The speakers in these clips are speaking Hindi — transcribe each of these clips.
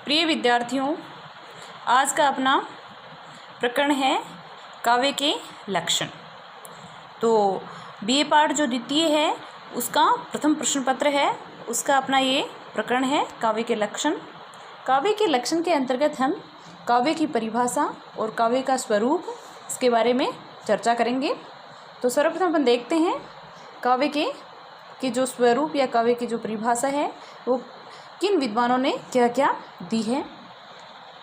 प्रिय विद्यार्थियों, आज का अपना प्रकरण है काव्य के लक्षण। तो बीए पाठ जो द्वितीय है उसका प्रथम प्रश्न पत्र है, उसका अपना ये प्रकरण है काव्य के लक्षण। काव्य के लक्षण के अंतर्गत हम काव्य की परिभाषा और काव्य का स्वरूप इसके बारे में चर्चा करेंगे। तो सर्वप्रथम अपन देखते हैं काव्य के जो स्वरूप या काव्य की जो परिभाषा है वो किन विद्वानों ने क्या क्या दी है।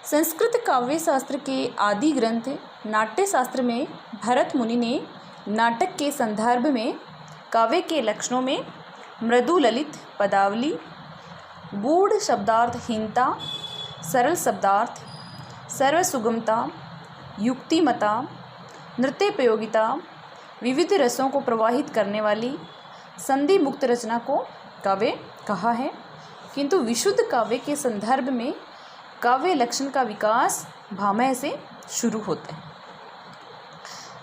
संस्कृत काव्य शास्त्र के आदि ग्रंथ नाट्य शास्त्र में भरत मुनि ने नाटक के संदर्भ में काव्य के लक्षणों में मृदु ललित पदावली, गूढ़ शब्दार्थहीनता, सरल शब्दार्थ, सर्व सुगमता, युक्तिमता, नृत्य प्रयोगिता, विविध रसों को प्रवाहित करने वाली संधि मुक्त रचना को काव्य कहा है। किंतु विशुद्ध काव्य के संदर्भ में काव्य लक्षण का विकास भामह से शुरू होता है।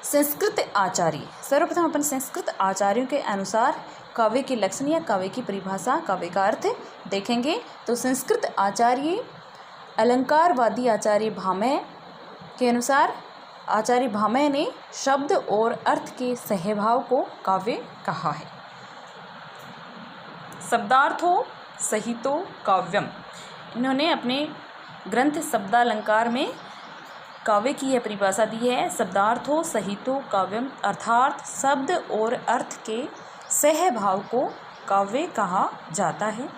संस्कृत आचार्य, सर्वप्रथम अपन संस्कृत आचार्यों के अनुसार काव्य के लक्षण या काव्य की परिभाषा, काव्य का अर्थ देखेंगे। तो संस्कृत आचार्य अलंकारवादी आचार्य भामह के अनुसार आचार्य भामह ने शब्द और अर्थ के सहभाव को काव्य कहा है। शब्दार्थो सहितो काव्यम, इन्होंने अपने ग्रंथ शब्दालंकार में काव्य की यह परिभाषा दी है। शब्दार्थो सहितो काव्यम अर्थात शब्द और अर्थ के सहभाव को काव्य कहा जाता है।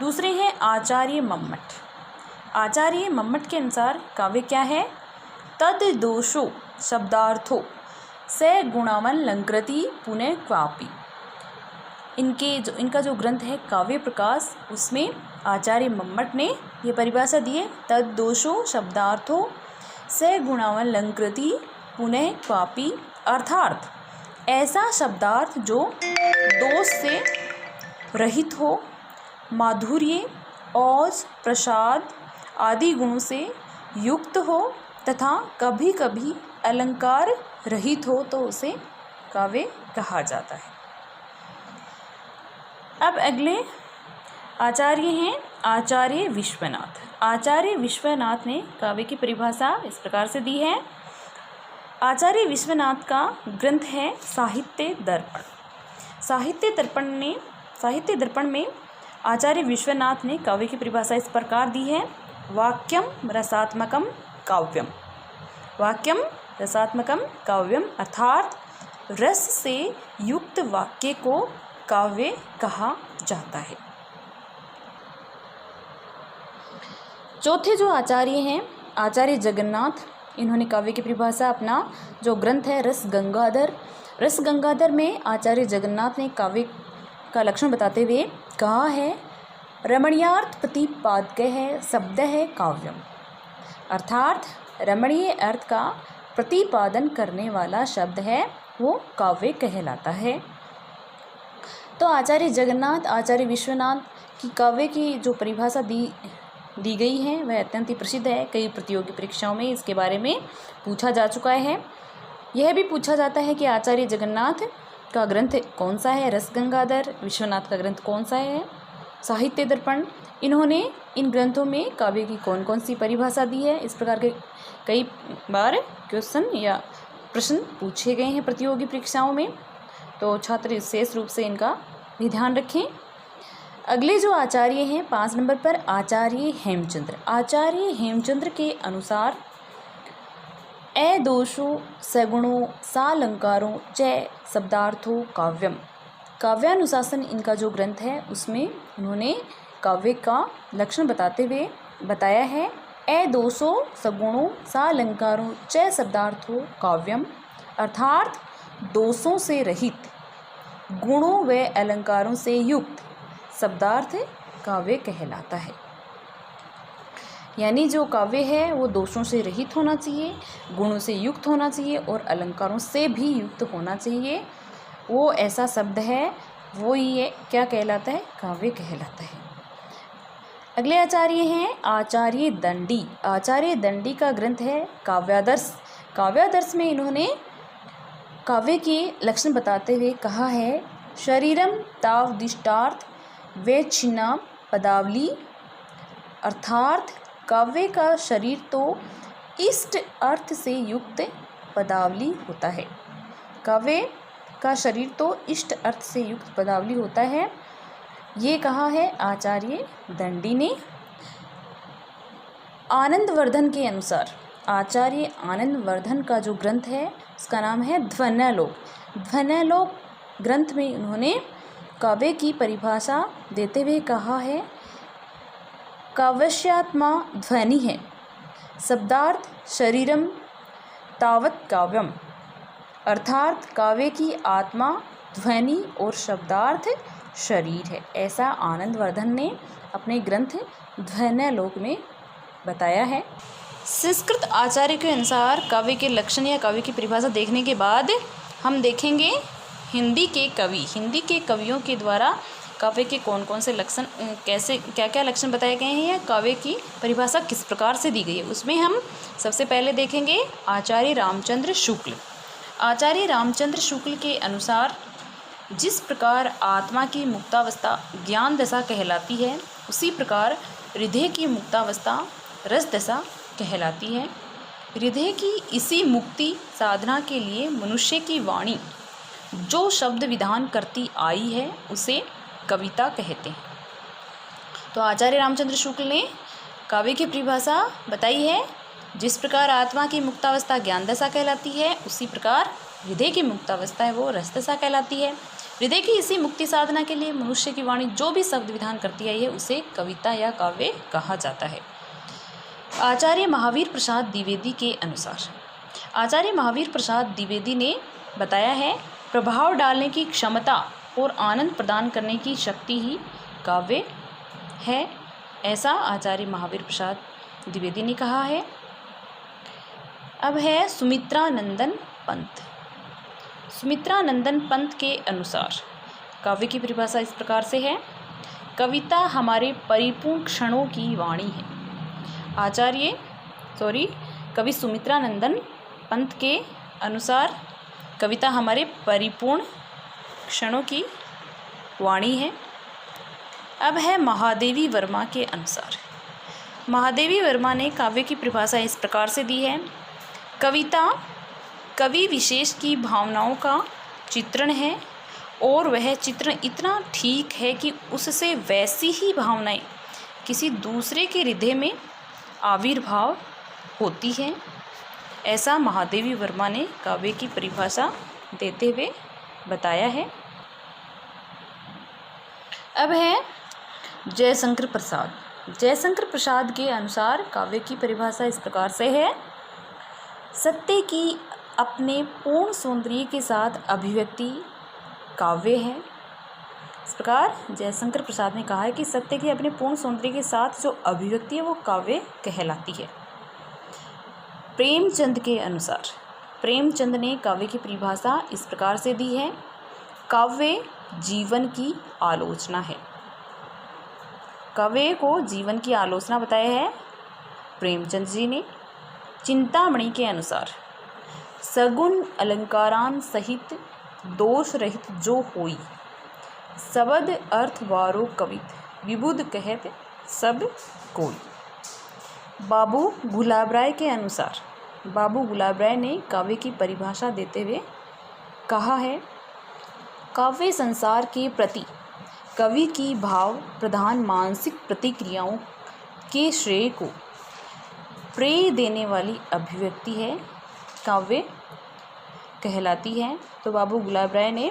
दूसरे हैं आचार्य मम्मट। आचार्य मम्मट के अनुसार काव्य क्या है? तद दोषो शब्दार्थो स गुणावन लंकृति पुनः क्वापि। इनका जो ग्रंथ है काव्य प्रकाश, उसमें आचार्य मम्मट ने ये परिभाषा दी है। तद दोषो शब्दार्थो स गुणावन लंकृति पुनः क्वापि, अर्थात ऐसा शब्दार्थ जो दोष से रहित हो, माधुर्य, औज, प्रसाद आदि गुणों से युक्त हो तथा कभी कभी अलंकार रहित हो तो उसे काव्य कहा जाता है। अब अगले आचार्य हैं आचार्य विश्वनाथ। आचार्य विश्वनाथ ने काव्य की परिभाषा इस प्रकार से दी है। आचार्य विश्वनाथ का ग्रंथ है साहित्य दर्पण। साहित्य दर्पण में आचार्य विश्वनाथ ने काव्य की परिभाषा इस प्रकार दी है। वाक्यम रसात्मकम काव्यम। वाक्यम रसात्मकम काव्यम अर्थात रस से युक्त वाक्य को काव्य कहा जाता है। चौथे जो आचार्य हैं आचार्य जगन्नाथ, इन्होंने काव्य की परिभाषा अपना जो ग्रंथ है रस गंगाधर में आचार्य जगन्नाथ ने काव्य का लक्षण बताते हुए कहा है रमणीयार्थ प्रतिपादक है शब्द है काव्यम, अर्थात रमणीय अर्थ का प्रतिपादन करने वाला शब्द है वो काव्य कहलाता है। तो आचार्य जगन्नाथ आचार्य विश्वनाथ की काव्य की जो परिभाषा दी गई है वह अत्यंत ही प्रसिद्ध है। कई प्रतियोगी परीक्षाओं में इसके बारे में पूछा जा चुका है। यह भी पूछा जाता है कि आचार्य जगन्नाथ का ग्रंथ कौन सा है, रस गंगाधर विश्वनाथ का ग्रंथ कौन सा है, साहित्य दर्पण। इन्होंने इन ग्रंथों में काव्य की कौन कौन सी परिभाषा दी है। इस प्रकार के कई बार क्वेश्चन या प्रश्न पूछे गए हैं प्रतियोगी परीक्षाओं में, तो छात्र विशेष रूप से इनका भी ध्यान रखें। अगले जो आचार्य हैं 5 नंबर पर आचार्य हेमचंद्र। आचार्य हेमचंद्र के अनुसार अदोषो सगुणों सालंकारों च शब्दार्थो काव्यम। काव्यानुशासन इनका जो ग्रंथ है उसमें उन्होंने काव्य का लक्षण बताते हुए बताया है अदोषो सगुणों सालंकारों च शब्दार्थो काव्यम, अर्थात दोषों से रहित गुणों व अलंकारों से युक्त शब्दार्थ काव्य कहलाता है। यानी जो काव्य है वो दोषों से रहित होना चाहिए, गुणों से युक्त होना चाहिए और अलंकारों से भी युक्त होना चाहिए। वो ऐसा शब्द है वो ये क्या कहलाता है, काव्य कहलाता है। अगले आचार्य हैं आचार्य दंडी। आचार्य दंडी का ग्रंथ है काव्यादर्श। काव्यादर्श में इन्होंने काव्य के लक्षण बताते हुए कहा है शरीरम तावदिष्टार्थ वेच्छिन्ना पदावली अर्थात काव्य का शरीर तो इष्ट अर्थ से युक्त पदावली होता है। काव्य का शरीर तो इष्ट अर्थ से युक्त पदावली होता है। ये कहा है आचार्य दंडी ने। आनंदवर्धन के अनुसार, आचार्य आनंदवर्धन का जो ग्रंथ है उसका नाम है ध्वन्यालोक। ध्वन्यालोक ग्रंथ में उन्होंने काव्य की परिभाषा देते हुए कहा है, काव्यस्यात्मा ध्वनि है, शब्दार्थ शरीरम तावत काव्यम। अर्थात काव्य की आत्मा ध्वनि और शब्दार्थ शरीर है। ऐसा आनंदवर्धन ने अपने ग्रंथ ध्वन्यालोक में बताया है। संस्कृत आचार्य के अनुसार काव्य के लक्षण या काव्य की परिभाषा देखने के बाद हम देखेंगे हिंदी के कवियों के द्वारा काव्य के कौन कौन से लक्षण, कैसे क्या क्या लक्षण बताए गए हैं या काव्य की परिभाषा किस प्रकार से दी गई है। उसमें हम सबसे पहले देखेंगे आचार्य रामचंद्र शुक्ल। आचार्य रामचंद्र शुक्ल के अनुसार जिस प्रकार आत्मा की मुक्तावस्था ज्ञान दशा कहलाती है, उसी प्रकार हृदय की मुक्तावस्था रस दशा कहलाती है। हृदय की इसी मुक्ति साधना के लिए मनुष्य की वाणी जो शब्द विधान करती आई है उसे कविता कहते हैं। तो आचार्य रामचंद्र शुक्ल ने काव्य की परिभाषा बताई है, जिस प्रकार आत्मा की मुक्तावस्था ज्ञान दशा कहलाती है, उसी प्रकार हृदय की मुक्तावस्था है वो रस दशा कहलाती है। हृदय की इसी मुक्ति साधना के लिए मनुष्य की वाणी जो भी शब्द विधान करती आई है उसे कविता या काव्य कहा जाता है। आचार्य महावीर प्रसाद द्विवेदी के अनुसार, आचार्य महावीर प्रसाद द्विवेदी ने बताया है, प्रभाव डालने की क्षमता और आनंद प्रदान करने की शक्ति ही काव्य है। ऐसा आचार्य महावीर प्रसाद द्विवेदी ने कहा है। अब है सुमित्रानंदन पंत। सुमित्रानंदन पंत के अनुसार काव्य की परिभाषा इस प्रकार से है, कविता हमारे परिपूर्ण क्षणों की वाणी है। कवि सुमित्रानंदन पंत के अनुसार कविता हमारे परिपूर्ण क्षणों की वाणी है। अब है महादेवी वर्मा के अनुसार, महादेवी वर्मा ने काव्य की परिभाषा इस प्रकार से दी है, कविता कवि विशेष की भावनाओं का चित्रण है और वह चित्रण इतना ठीक है कि उससे वैसी ही भावनाएं किसी दूसरे के हृदय में आविर्भाव होती है। ऐसा महादेवी वर्मा ने काव्य की परिभाषा देते हुए बताया है। अब है जयशंकर प्रसाद। जयशंकर प्रसाद के अनुसार काव्य की परिभाषा इस प्रकार से है, सत्य की अपने पूर्ण सौंदर्य के साथ अभिव्यक्ति काव्य है। इस प्रकार जयशंकर प्रसाद ने कहा है कि सत्य की अपने पूर्ण सौंदर्य के साथ जो अभिव्यक्ति है वो काव्य कहलाती है। प्रेमचंद के अनुसार, प्रेमचंद ने काव्य की परिभाषा इस प्रकार से दी है, काव्य जीवन की आलोचना है। काव्य को जीवन की आलोचना बताया है प्रेमचंद जी ने। चिंतामणि के अनुसार, सगुण अलंकारान सहित दोष रहित जो होई, शब्द अर्थ वारो कवित विबुध कहत सब कोई। बाबू गुलाब राय के अनुसार, बाबू गुलाब राय ने काव्य की परिभाषा देते हुए कहा है, काव्य संसार के प्रति कवि की भाव प्रधान मानसिक प्रतिक्रियाओं के श्रेय को प्रेय देने वाली अभिव्यक्ति है, काव्य कहलाती है। तो बाबू गुलाब राय ने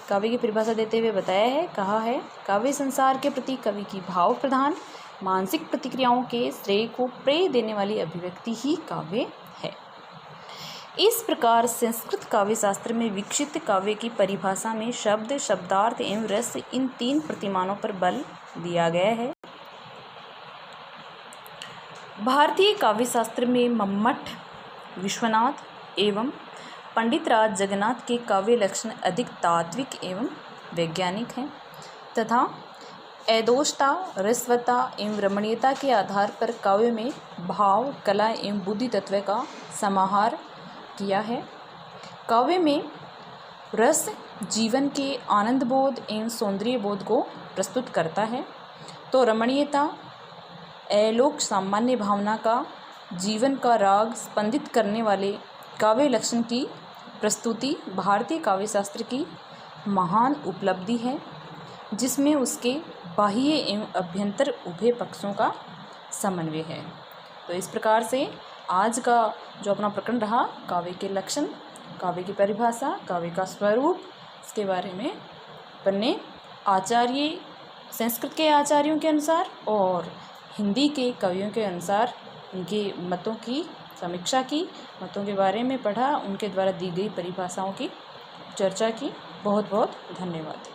काव्य की परिभाषा देते हुए बताया है, कहा है, काव्य संसार के प्रति कवि की भाव प्रधान मानसिक प्रतिक्रियाओं के श्रेय को प्रेय देने वाली अभिव्यक्ति ही काव्य है। इस प्रकार संस्कृत काव्य शास्त्र में विकसित काव्य की परिभाषा में शब्द, शब्दार्थ एवं रस, इन तीन प्रतिमानों पर बल दिया गया है। भारतीय काव्य शास्त्र में मम्मट विश्वनाथ एवं पंडित राज जगन्नाथ के काव्य लक्षण अधिक तात्विक एवं वैज्ञानिक हैं तथा ऐदोषता, रसवत्ता एवं रमणीयता के आधार पर काव्य में भाव, कला एवं बुद्धि तत्व का समाहार किया है। काव्य में रस जीवन के आनंद बोध एवं सौंदर्य बोध को प्रस्तुत करता है, तो रमणीयता अलोक सामान्य भावना का जीवन का राग स्पंदित करने वाले काव्य लक्षण की प्रस्तुति भारतीय काव्य शास्त्र की महान उपलब्धि है, जिसमें उसके बाह्य एवं अभ्यंतर उभय पक्षों का समन्वय है। तो इस प्रकार से आज का जो अपना प्रकरण रहा काव्य के लक्षण, काव्य की परिभाषा, काव्य का स्वरूप, इसके बारे में अपन ने आचार्य संस्कृत के आचार्यों के अनुसार और हिंदी के कवियों के अनुसार उनके मतों की समीक्षा की, मतों के बारे में पढ़ा, उनके द्वारा दी गई परिभाषाओं की चर्चा की। बहुत बहुत धन्यवाद।